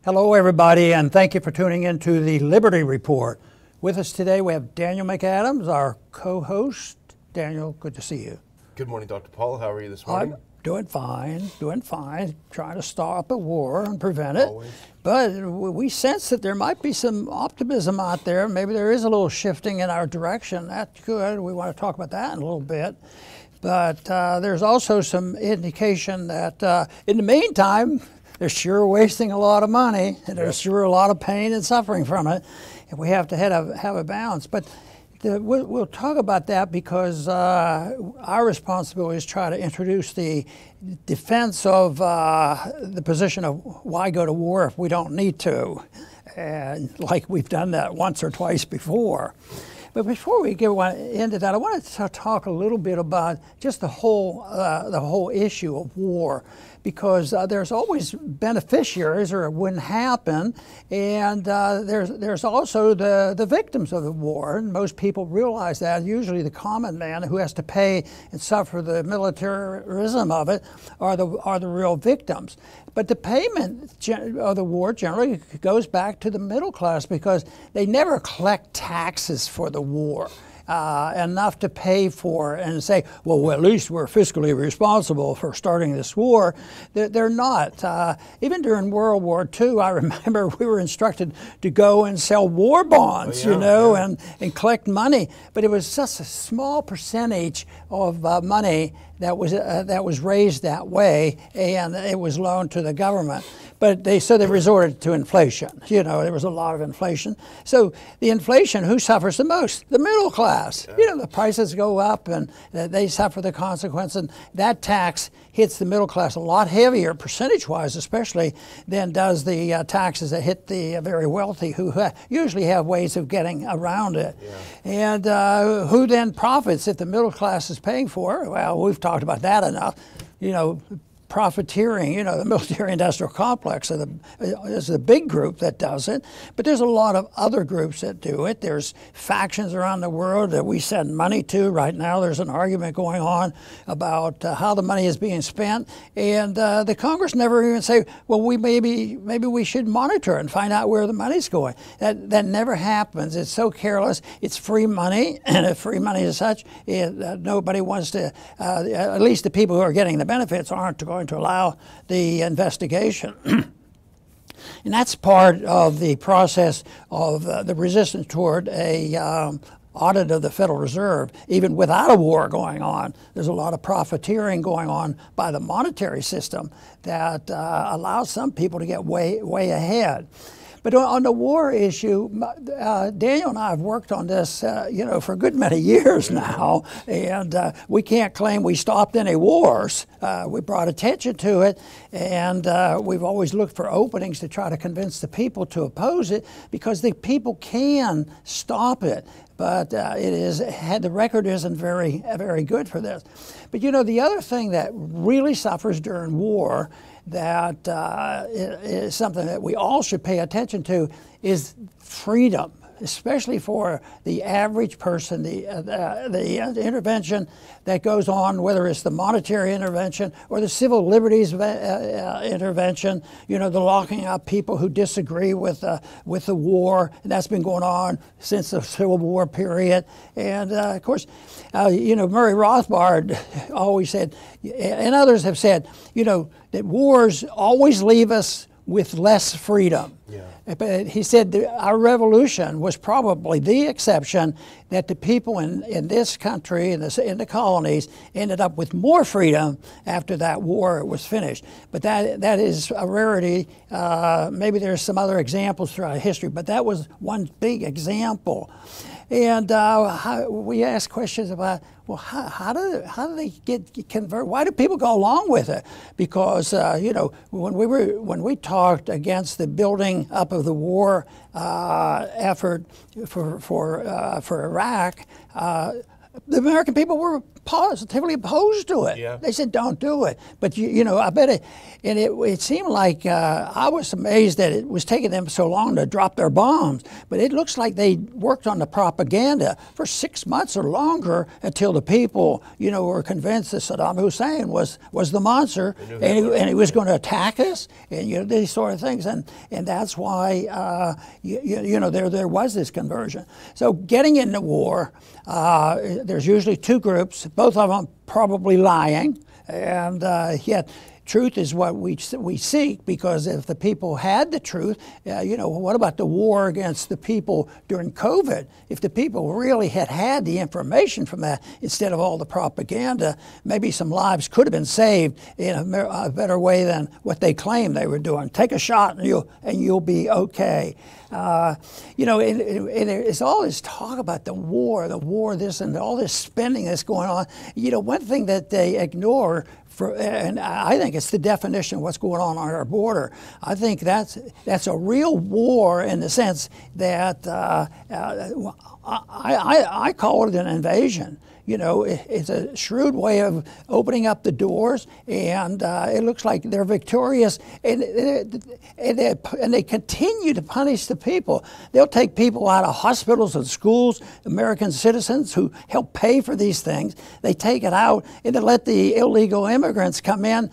Hello everybody, and thank you for tuning in to the Liberty Report. With us today we have Daniel McAdams, our co-host. Daniel, good to see you. Good morning, Dr. Paul. How are you this morning? I'm doing fine, trying to stop a war and prevent it. Always. But we sense that there might be some optimism out there. Maybe there is a little shifting in our direction. That's good. We want to talk about that in a little bit. But there's also some indication that in the meantime, they're sure wasting a lot of money, and there's sure a lot of pain and suffering from it, and we have to have a balance. But we'll talk about that because our responsibility is to try to introduce the defense of the position of why go to war if we don't need to, and like we've done that once or twice before. But before we get into that, I wanted to talk a little bit about just the whole issue of war, because there's always beneficiaries, or it wouldn't happen, and there's also the victims of the war, and most people realize that. Usually the common man who has to pay and suffer the militarism of it are the real victims. But the payment of the war generally goes back to the middle class, because they never collect taxes for the war enough to pay for and say, well, at least we're fiscally responsible for starting this war. They're not. Even during World War II, I remember we were instructed to go and sell war bonds, and collect money. But it was just a small percentage of money that was raised that way, and it was loaned to the government. But they resorted to inflation. There was a lot of inflation. So the inflation, who suffers the most? The middle class. Yeah. The prices go up, and they suffer the consequence. And that tax hits the middle class a lot heavier, percentage-wise especially, than does the taxes that hit the very wealthy, who usually have ways of getting around it. Yeah. And who then profits if the middle class is paying for it? Well, we've talked about that enough. Profiteering, the military-industrial complex is the big group that does it, but there's a lot of other groups that do it. There's factions around the world that we send money to. Right now there's an argument going on about how the money is being spent, and the Congress never even say, well, maybe we should monitor and find out where the money's going. That never happens. It's so careless. It's free money, and if free money is such, nobody wants to, at least the people who are getting the benefits aren't going to allow the investigation. And that's part of the process of the resistance toward a audit of the Federal Reserve. Even without a war going on, there's a lot of profiteering going on by the monetary system that allows some people to get way ahead. But on the war issue, Daniel and I have worked on this, for a good many years now, and we can't claim we stopped any wars. We brought attention to it, and we've always looked for openings to try to convince the people to oppose it, because the people can stop it. But the record isn't very good for this. But the other thing that really suffers during war, that is something that we all should pay attention to, is freedom, especially for the average person. The intervention that goes on, whether it's the monetary intervention or the civil liberties intervention, the locking up people who disagree with the war, and that's been going on since the Civil War period. And of course, Murray Rothbard always said, and others have said, that wars always leave us with less freedom. Yeah. But he said our revolution was probably the exception, that the people in this country, in the colonies, ended up with more freedom after that war was finished. But that is a rarity. Maybe there's some other examples throughout history, but that was one big example. And we ask questions about, well, how do they get converted? Why do people go along with it? Because when we talked against the building up of the war effort for Iraq, the American people were positively opposed to it. Yeah. They said, don't do it. But, you know, I bet it seemed like I was amazed that it was taking them so long to drop their bombs. But it looks like they worked on the propaganda for 6 months or longer until the people, you know, were convinced that Saddam Hussein was the monster and he was going to attack us and, you know, these sort of things. And that's why, you know, there was this conversion. So getting into war, there's usually two groups, both of them probably lying, and yet truth is what we seek, because if the people had the truth, you know, what about the war against the people during COVID? If the people really had the information from that instead of all the propaganda, maybe some lives could have been saved in a better way than what they claim they were doing. Take a shot and you'll be okay. You know, it's all this talk about the war, this and all this spending that's going on. You know, one thing that they ignore, and I think it's the definition of what's going on our border. I think that's a real war in the sense that I call it an invasion. You know, it's a shrewd way of opening up the doors, and it looks like they're victorious, and they continue to punish the people. They'll take people out of hospitals and schools, American citizens who help pay for these things. They take it out, and they let the illegal immigrants come in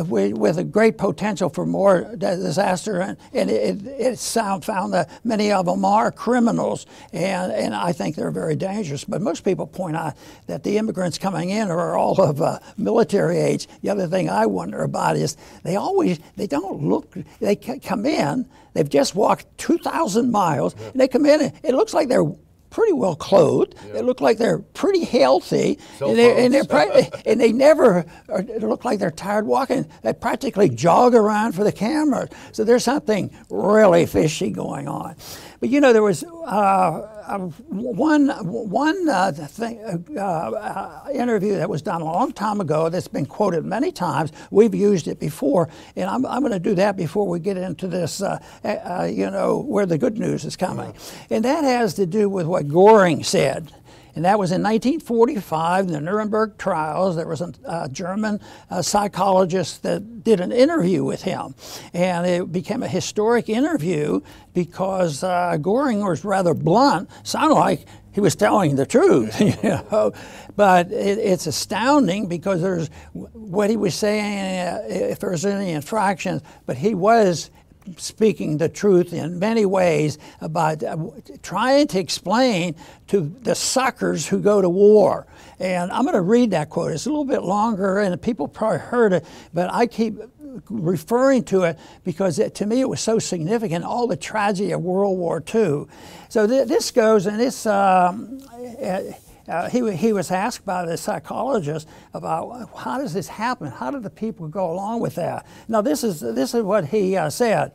with a great potential for more disaster, and it's found that many of them are criminals, and I think they're very dangerous. But most people point out that the immigrants coming in are all of military age. The other thing I wonder about is they don't look, they come in, they've just walked 2,000 miles, and they come in, and it looks like they're pretty well clothed. Yeah. They look like they're pretty healthy, and they never look like they're tired walking. They practically jog around for the camera. So there's something really fishy going on. But you know, there was one interview that was done a long time ago that's been quoted many times. We've used it before, and I'm going to do that before we get into this, you know, where the good news is coming. And that has to do with what Goring said. And that was in 1945, in the Nuremberg trials. There was a German psychologist that did an interview with him. And it became a historic interview because Goring was rather blunt, sounded like he was telling the truth, you know. But it's astounding because there's what he was saying, if there's any infractions, but he was speaking the truth in many ways about trying to explain to the suckers who go to war. And I'm going to read that quote. It's a little bit longer, and people probably heard it, but I keep referring to it because to me it was so significant, all the tragedy of World War II. So this goes, and this he was asked by the psychologist about how does this happen? How do the people go along with that? Now this is what he said.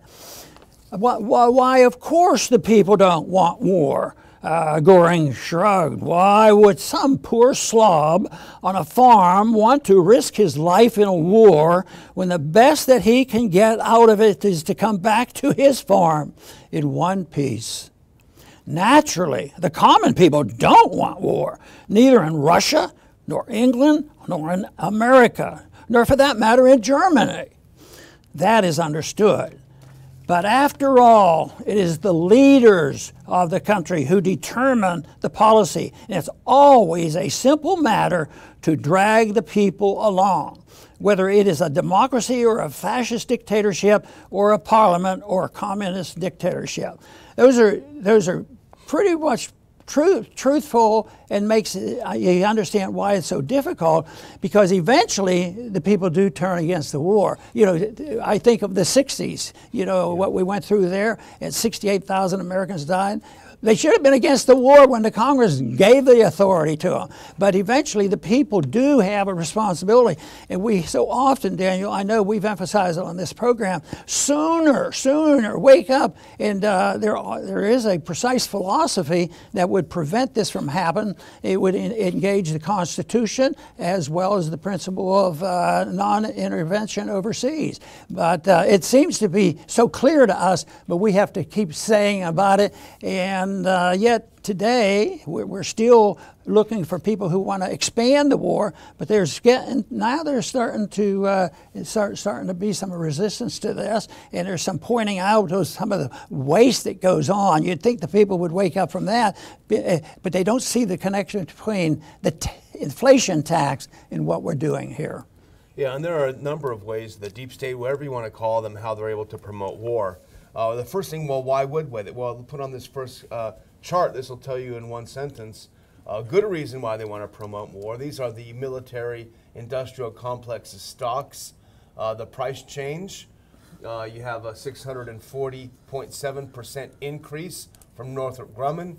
Why, of course the people don't want war. Goring shrugged. Why would some poor slob on a farm want to risk his life in a war when the best that he can get out of it is to come back to his farm in one piece? Naturally, the common people don't want war, neither in Russia, nor England, nor in America, nor for that matter in Germany. That is understood. But after all, it is the leaders of the country who determine the policy, and it's always a simple matter to drag the people along, whether it is a democracy or a fascist dictatorship or a parliament or a communist dictatorship. Those are pretty much truthful, and makes you understand why it's so difficult, because eventually the people do turn against the war. You know, I think of the 60s, you know, what we went through there, and 68,000 Americans died. They should have been against the war when the Congress gave the authority to them. But eventually the people do have a responsibility. And we so often, Daniel, I know we've emphasized it on this program, sooner, wake up. And there is a precise philosophy that would prevent this from happening. It would engage the Constitution as well as the principle of non-intervention overseas. But it seems to be so clear to us, but we have to keep saying about it. And And yet today we're still looking for people who want to expand the war, but there's starting to be some resistance to this, and there's some pointing out of some of the waste that goes on. You'd think the people would wake up from that, but they don't see the connection between the inflation tax and what we're doing here. Yeah, and there are a number of ways the deep state, whatever you want to call them, how they're able to promote war. The first thing, well, why would they? Well, put on this first chart. This will tell you in one sentence a good reason why they want to promote war. These are the military industrial complex's stocks. The price change, you have a 640.7% increase from Northrop Grumman,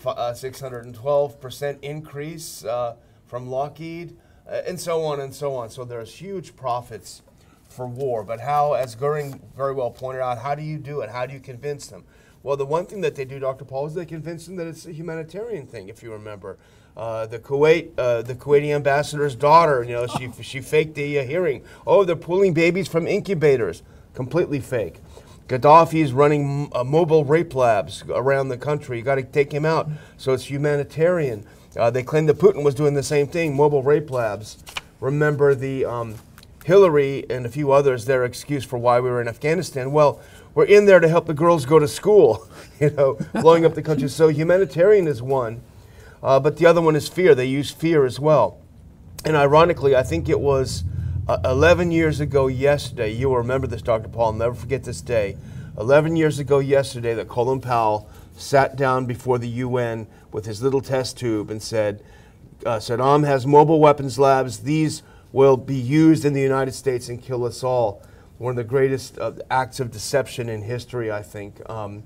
612% increase from Lockheed, and so on and so on. So there's huge profits for war. But how, as Goering very well pointed out, how do you do it? How do you convince them? Well, the one thing that they do, Dr. Paul, is they convince them that it's a humanitarian thing. If you remember, the Kuwaiti ambassador's daughter, you know, she faked the hearing. Oh, they're pulling babies from incubators. Completely fake. Gaddafi's running mobile rape labs around the country. You got to take him out. So it's humanitarian. They claim that Putin was doing the same thing, mobile rape labs. Remember the Hillary and a few others, their excuse for why we were in Afghanistan. Well, we're in there to help the girls go to school, you know, blowing up the country. So humanitarian is one, but the other one is fear. They use fear as well. And ironically, I think it was 11 years ago yesterday, you will remember this, Dr. Paul, I'll never forget this day. 11 years ago yesterday that Colin Powell sat down before the UN with his little test tube and said, Saddam has mobile weapons labs. These will be used in the United States and kill us all. One of the greatest acts of deception in history, I think. And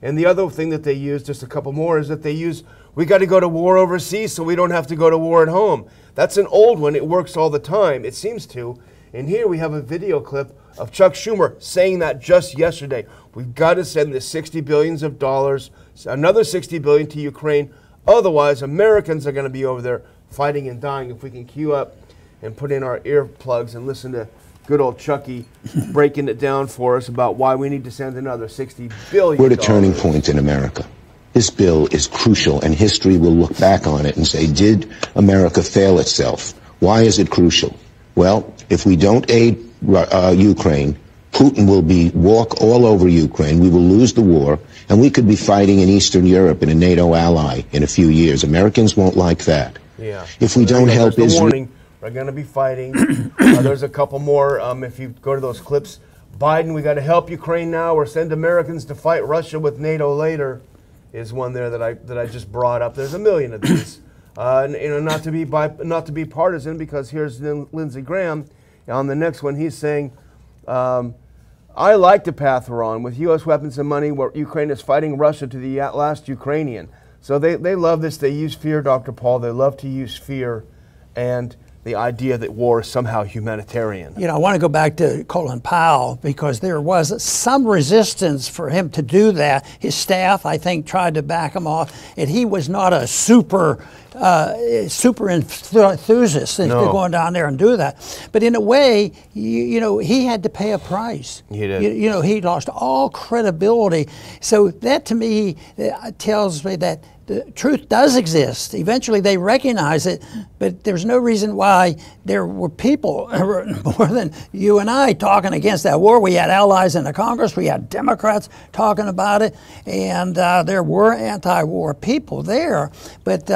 the other thing that they use, just a couple more, is that they use, we got to go to war overseas so we don't have to go to war at home. That's an old one. It works all the time, it seems to. And here we have a video clip of Chuck Schumer saying that just yesterday. We've got to send the $60 billion, another $60 billion to Ukraine. Otherwise, Americans are going to be over there fighting and dying. If we can queue up and put in our earplugs and listen to good old Chucky breaking it down for us about why we need to send another $60 billion. We're at a turning point in America. This bill is crucial, and history will look back on it and say, did America fail itself? Why is it crucial? Well, if we don't aid Ukraine, Putin will walk all over Ukraine. We will lose the war, and we could be fighting in Eastern Europe in a NATO ally in a few years. Americans won't like that. Yeah. If we don't help Israel... We're going to be fighting. There's a couple more. If you go to those clips, Biden, we got to help Ukraine now or send Americans to fight Russia with NATO later, is one there that I just brought up. There's a million of these. And, you know, not to be partisan, because here's Lindsey Graham on the next one. He's saying, I like the path we're on with U.S. weapons and money, where Ukraine is fighting Russia to the last Ukrainian. So they love this. They use fear, Dr. Paul. They love to use fear and the idea that war is somehow humanitarian. You know, I want to go back to Colin Powell, because there was some resistance for him to do that. His staff, I think, tried to back him off, and he was not a super enthusiast into going down there and do that. But in a way, you know, he had to pay a price. He did. You know, he lost all credibility. So that, to me, tells me that the truth does exist. Eventually they recognize it, but there's no reason why there were people more than you and I talking against that war. We had allies in the Congress, we had Democrats talking about it, and there were anti-war people there. But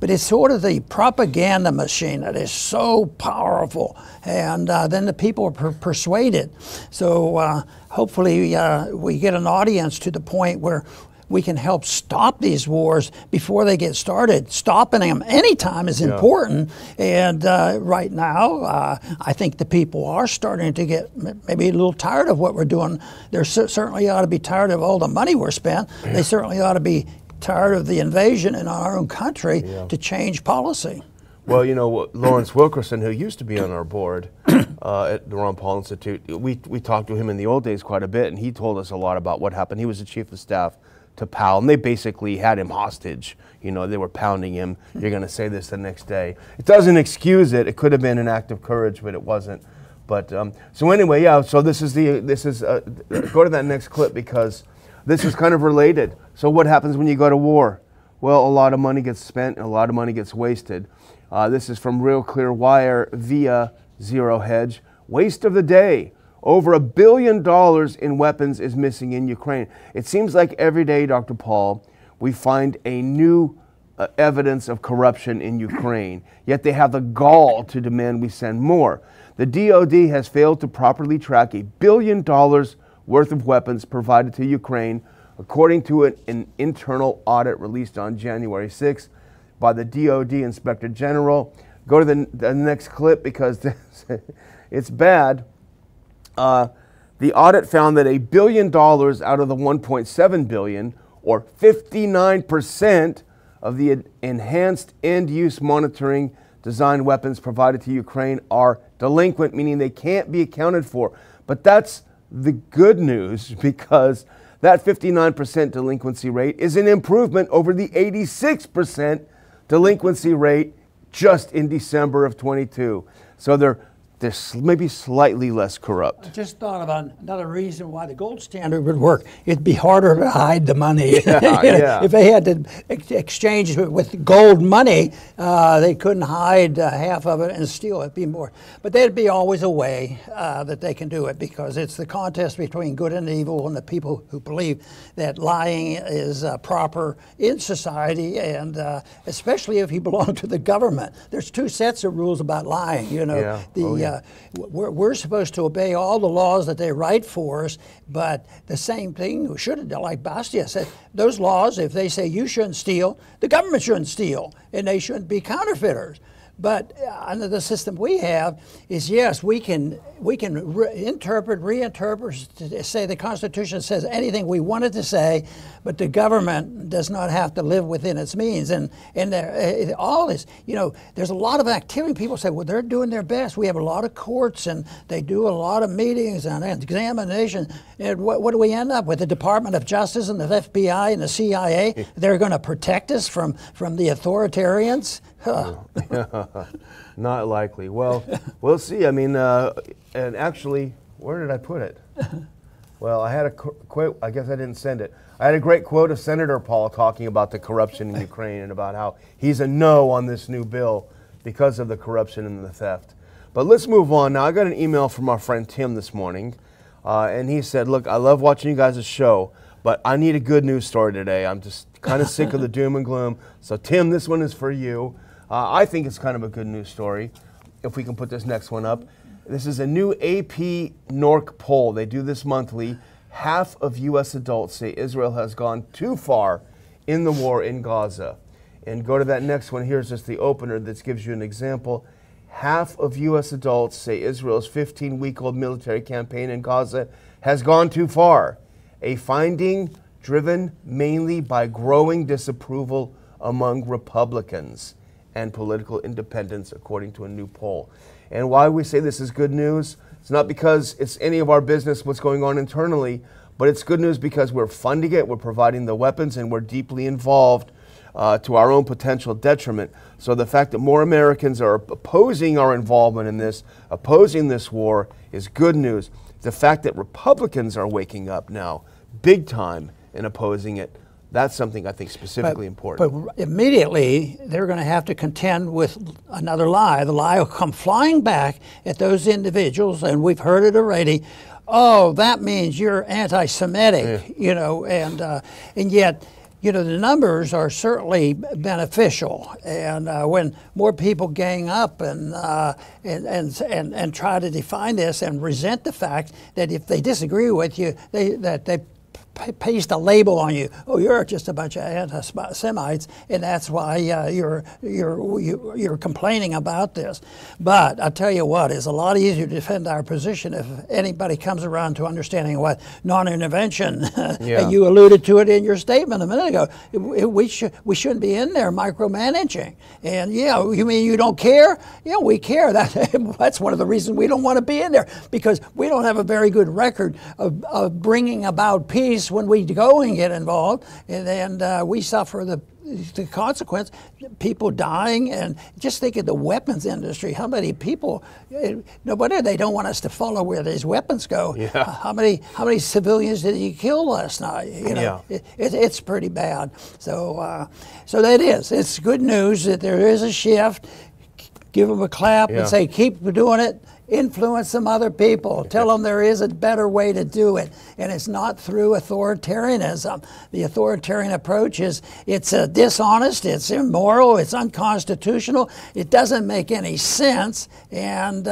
it's sort of the propaganda machine that is so powerful, and then the people are persuaded. So hopefully we get an audience to the point where we can help stop these wars before they get started. Stopping them anytime is important. And right now, I think the people are starting to get maybe a little tired of what we're doing. They certainly ought to be tired of all the money we're spent. They certainly ought to be tired of the invasion in our own country to change policy. Well, you know, Lawrence Wilkerson, who used to be on our board at the Ron Paul Institute, we talked to him in the old days quite a bit, and he told us a lot about what happened. He was the chief of staff to Powell, and they basically had him hostage. You know, they were pounding him. You're going to say this the next day. It doesn't excuse it. It could have been an act of courage, but it wasn't. But so anyway, yeah. So this is go to that next clip, because this is kind of related. So what happens when you go to war? Well, a lot of money gets spent and a lot of money gets wasted. This is from Real Clear Wire via Zero Hedge. Waste of the day. Over $1 billion in weapons is missing in Ukraine. It seems like every day, Dr. Paul, we find a new evidence of corruption in Ukraine, yet they have the gall to demand we send more. The DOD has failed to properly track $1 billion worth of weapons provided to Ukraine, according to an internal audit released on January 6th by the DOD Inspector General. Go to the next clip because it's bad. The audit found that $1 billion out of the $1.7 billion, or 59% of the enhanced end-use monitoring design weapons provided to Ukraine are delinquent, meaning they can't be accounted for. But that's the good news, because that 59% delinquency rate is an improvement over the 86% delinquency rate just in December of 22. So they're maybe slightly less corrupt. I just thought about another reason why the gold standard would work. It'd be harder to hide the money. Yeah. If they had to exchange with gold money, they couldn't hide half of it and steal it. It'd be more. But there'd be always a way that they can do it, because it's the contest between good and evil and the people who believe that lying is proper in society, and especially if you belong to the government. There's two sets of rules about lying. We're supposed to obey all the laws that they write for us, but the same thing we should have done, like Bastia said, those laws, if they say you shouldn't steal, the government shouldn't steal, and they shouldn't be counterfeiters. But under the system we have is, yes, we can reinterpret, say the Constitution says anything we want it to say, but the government does not have to live within its means. And all this, there's a lot of activity. People say, well, they're doing their best. We have a lot of courts, and they do a lot of meetings and examination. And what do we end up with? The Department of Justice and the FBI and the CIA? They're going to protect us from the authoritarians? Not likely. Well, we'll see. I mean, and actually, where did I put it? Well, I had a quote. I guess I didn't send it. I had a great quote of Senator Paul talking about the corruption in Ukraine and about how he's a no on this new bill because of the corruption and the theft. But let's move on. Now, I got an email from our friend Tim this morning, and he said, look, I love watching you guys' show, but I need a good news story today. I'm just kind of sick of the doom and gloom. So, Tim, this one is for you. I think it's kind of a good news story, if we can put this next one up. This is a new AP NORC poll. They do this monthly. Half of U.S. adults say Israel has gone too far in the war in Gaza. And go to that next one. Here's just the opener that gives you an example. Half of U.S. adults say Israel's 15-week-old military campaign in Gaza has gone too far. A finding driven mainly by growing disapproval among Republicans and political independents, according to a new poll. And why we say this is good news, it's not because it's any of our business what's going on internally, but it's good news because we're funding it, we're providing the weapons, and we're deeply involved to our own potential detriment. So the fact that more Americans are opposing our involvement in this, opposing this war, is good news. The fact that Republicans are waking up now, big time, and opposing it, that's something I think specifically important. But immediately they're going to have to contend with another lie. The lie will come flying back at those individuals, and we've heard it already. Oh, that means you're anti-Semitic, and yet, the numbers are certainly beneficial. And when more people gang up and try to define this and resent the fact that if they disagree with you, they paste a label on you. Oh, you're just a bunch of anti-Semites, and that's why you're complaining about this. But I tell you what, it's a lot easier to defend our position if anybody comes around to understanding what non-intervention. Yeah. And you alluded to it in your statement a minute ago. We shouldn't be in there micromanaging. And yeah, you mean you don't care? Yeah, we care. That's one of the reasons we don't want to be in there, because we don't have a very good record of bringing about peace when we go and get involved, and we suffer the consequence, people dying, and just think of the weapons industry. How many people? No wonder they don't want us to follow where these weapons go. Yeah. How many civilians did he kill last night? You know, it's pretty bad. So so that is. It's good news that there is a shift. Give them a clap and say, keep doing it. Influence some other people. Tell them there is a better way to do it, and it's not through authoritarianism. The authoritarian approach is it's dishonest, it's immoral, it's unconstitutional. It doesn't make any sense, and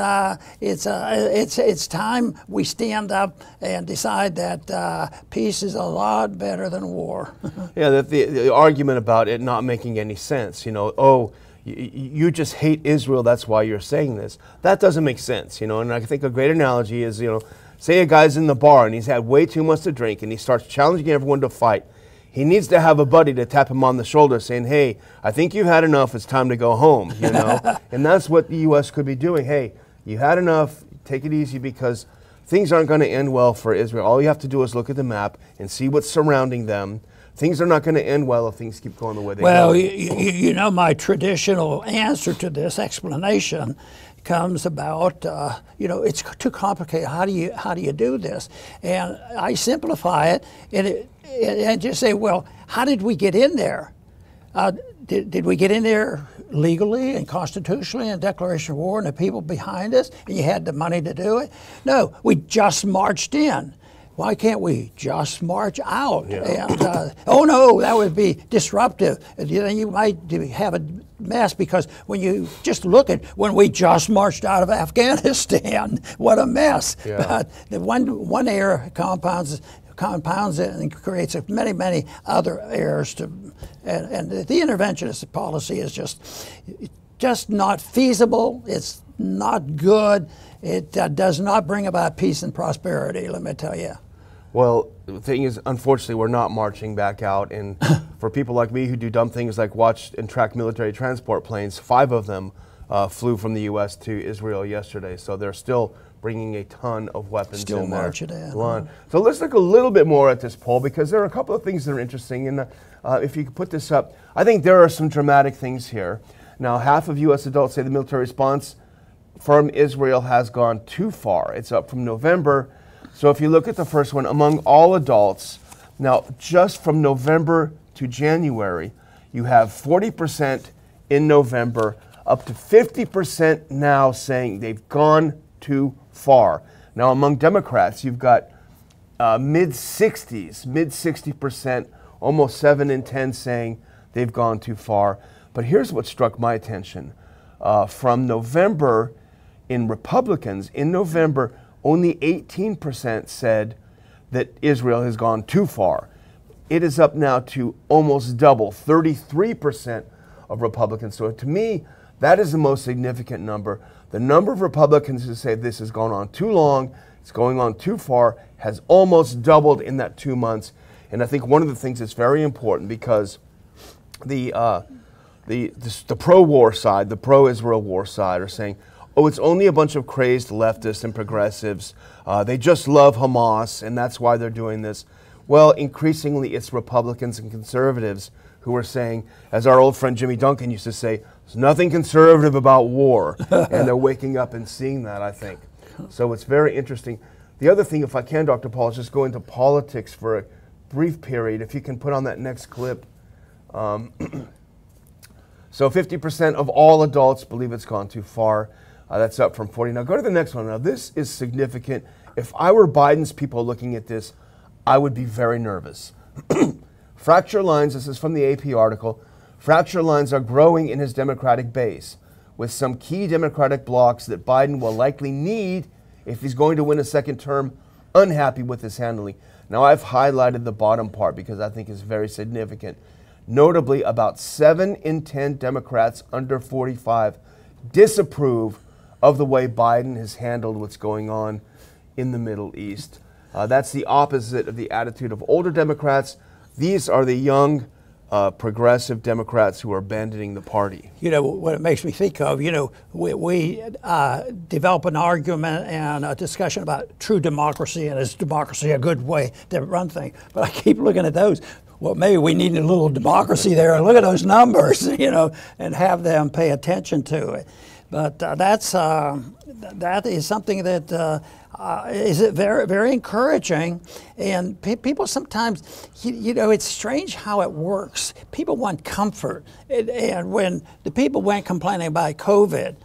it's time we stand up and decide that peace is a lot better than war. Yeah, the argument about it not making any sense. You know, oh, you just hate Israel, that's why you're saying this. That doesn't make sense, you know, and I think a great analogy is, you know, say a guy's in the bar and he's had way too much to drink and he starts challenging everyone to fight. He needs to have a buddy to tap him on the shoulder saying, hey, I think you've had enough, it's time to go home, you know. And that's what the U.S. could be doing. Hey, you had enough, take it easy, because things aren't going to end well for Israel. All you have to do is look at the map and see what's surrounding them. Things are not going to end well if things keep going the way they go. Well, you know, my traditional answer to this explanation comes about, you know, it's too complicated. How do you do this? And I simplify it and just say, well, how did we get in there? Did we get in there legally and constitutionally and declaration of war and the people behind us and you had the money to do it? No, we just marched in. Why can't we just march out? Yeah. And oh no, that would be disruptive. Then you might have a mess, because when you just look at when we just marched out of Afghanistan, what a mess. Yeah. But the one error compounds it and creates many other errors. And the interventionist policy is just not feasible. It's not good. It does not bring about peace and prosperity, let me tell you. Well, the thing is, unfortunately, we're not marching back out. And for people like me who do dumb things like watch and track military transport planes, 5 of them flew from the U.S. to Israel yesterday. So they're still bringing a ton of weapons still in marching there. in. So let's look a little bit more at this poll, because there are a couple of things that are interesting. And if you could put this up, I think there are some dramatic things here. Now, half of U.S. adults say the military response from Israel has gone too far. It's up from November. So if you look at the first one, among all adults, now just from November to January, you have 40% in November, up to 50% now saying they've gone too far. Now among Democrats, you've got mid-60s, mid-60%, almost 7 in 10 saying they've gone too far. But here's what struck my attention. From November, in Republicans, in November, only 18% said that Israel has gone too far. It is up now to almost double, 33% of Republicans. So to me, that is the most significant number. The number of Republicans who say this has gone on too long, it's going on too far, has almost doubled in that 2 months. And I think one of the things that's very important, because the pro-war side, the pro-Israel war side are saying, oh, it's only a bunch of crazed leftists and progressives. They just love Hamas, and that's why they're doing this. Well, increasingly, it's Republicans and conservatives who are saying, as our old friend Jimmy Duncan used to say, there's nothing conservative about war. And they're waking up and seeing that, I think. So it's very interesting. The other thing, if I can, Dr. Paul, is just go into politics for a brief period. If you can put on that next clip. So 50% of all adults believe it's gone too far. That's up from 40. Now go to the next one. Now this is significant. If I were Biden's people looking at this, I would be very nervous. Fracture lines, this is from the AP article, fracture lines are growing in his Democratic base, with some key Democratic blocs that Biden will likely need if he's going to win a second term unhappy with his handling. Now I've highlighted the bottom part because I think it's very significant. Notably, about 7 in 10 Democrats under 45 disapprove of the way Biden has handled what's going on in the Middle East. That's the opposite of the attitude of older Democrats. These are the young progressive Democrats who are abandoning the party? You know, what it makes me think of, you know, we develop an argument and a discussion about true democracy, and is democracy a good way to run things? But I keep looking at those. Well, maybe we need a little democracy there, and look at those numbers, you know, and have them pay attention to it. But that is something that is very, very encouraging. And people sometimes, you know, it's strange how it works. People want comfort. And when the people went complaining about COVID,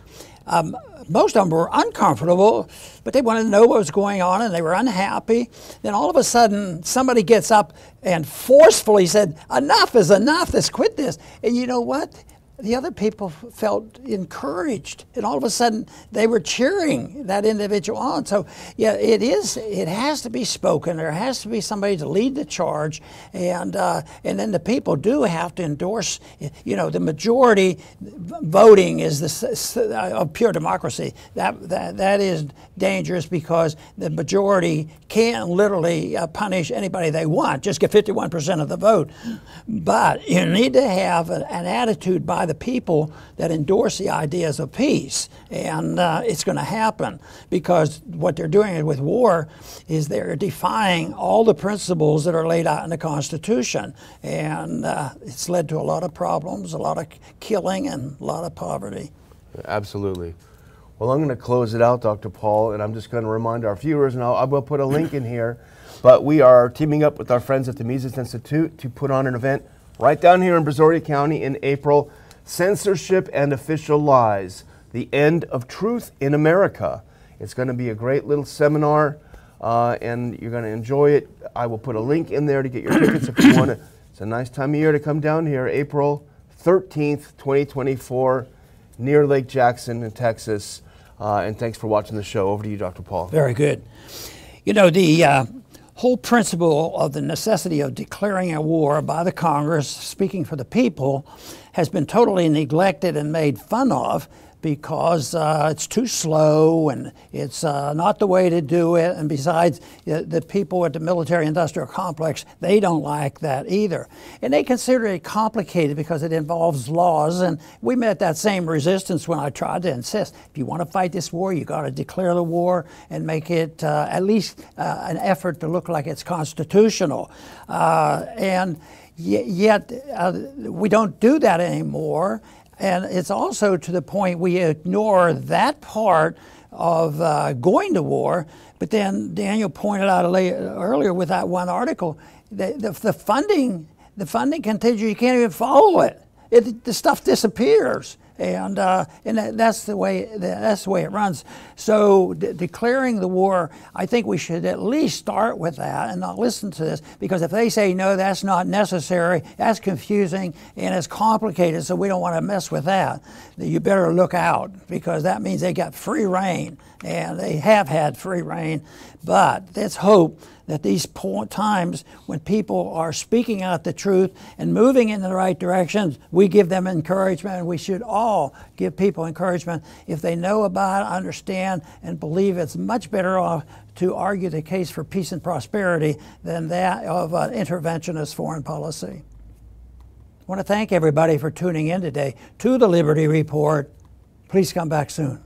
most of them were uncomfortable, but they wanted to know what was going on, and they were unhappy. Then all of a sudden, somebody gets up and forcefully said, enough is enough, let's quit this. And you know what? The other people felt encouraged, and all of a sudden they were cheering that individual on. So yeah, it has to be spoken. There has to be somebody to lead the charge, and then the people do have to endorse. You know, the majority voting is of pure democracy. That is dangerous, because the majority can't literally punish anybody they want. Just get 51% of the vote, but you need to have an attitude by the people that endorse the ideas of peace, and it's going to happen, because what they're doing with war is they're defying all the principles that are laid out in the Constitution, and it's led to a lot of problems, a lot of killing, and a lot of poverty. Absolutely. Well, I'm going to close it out, Dr. Paul, and I'm just going to remind our viewers, and I will put a link in here, but we are teaming up with our friends at the Mises Institute to put on an event right down here in Brazoria County in April. Censorship and Official Lies, the End of Truth in America. It's going to be a great little seminar, and you're going to enjoy it. I will put a link in there to get your tickets if you want to. It's a nice time of year to come down here, April 13th, 2024, near Lake Jackson in Texas. And thanks for watching the show. Over to you, Dr. Paul. Very good. You know, the whole principle of the necessity of declaring a war by the Congress, speaking for the people, has been totally neglected and made fun of, because it's too slow, and it's not the way to do it. And besides, the people at the military-industrial complex, they don't like that either. And they consider it complicated because it involves laws. And we met that same resistance when I tried to insist, if you want to fight this war, you got to declare the war and make it at least an effort to look like it's constitutional. And yet we don't do that anymore. And it's also to the point we ignore that part of going to war. But then Daniel pointed out earlier with that one article, the funding continues. You can't even follow it. The stuff disappears, and that's the way it runs. So declaring the war, I think we should at least start with that and not listen to this, because if they say no, that's not necessary, that's confusing and it's complicated, so we don't want to mess with that. You better look out, because that means they got free reign, and they have had free reign. But let's hope that these times when people are speaking out the truth and moving in the right directions, we give them encouragement, and we should all give people encouragement if they know about it, understand, and believe it's much better off to argue the case for peace and prosperity than that of an interventionist foreign policy. I want to thank everybody for tuning in today to the Liberty Report. Please come back soon.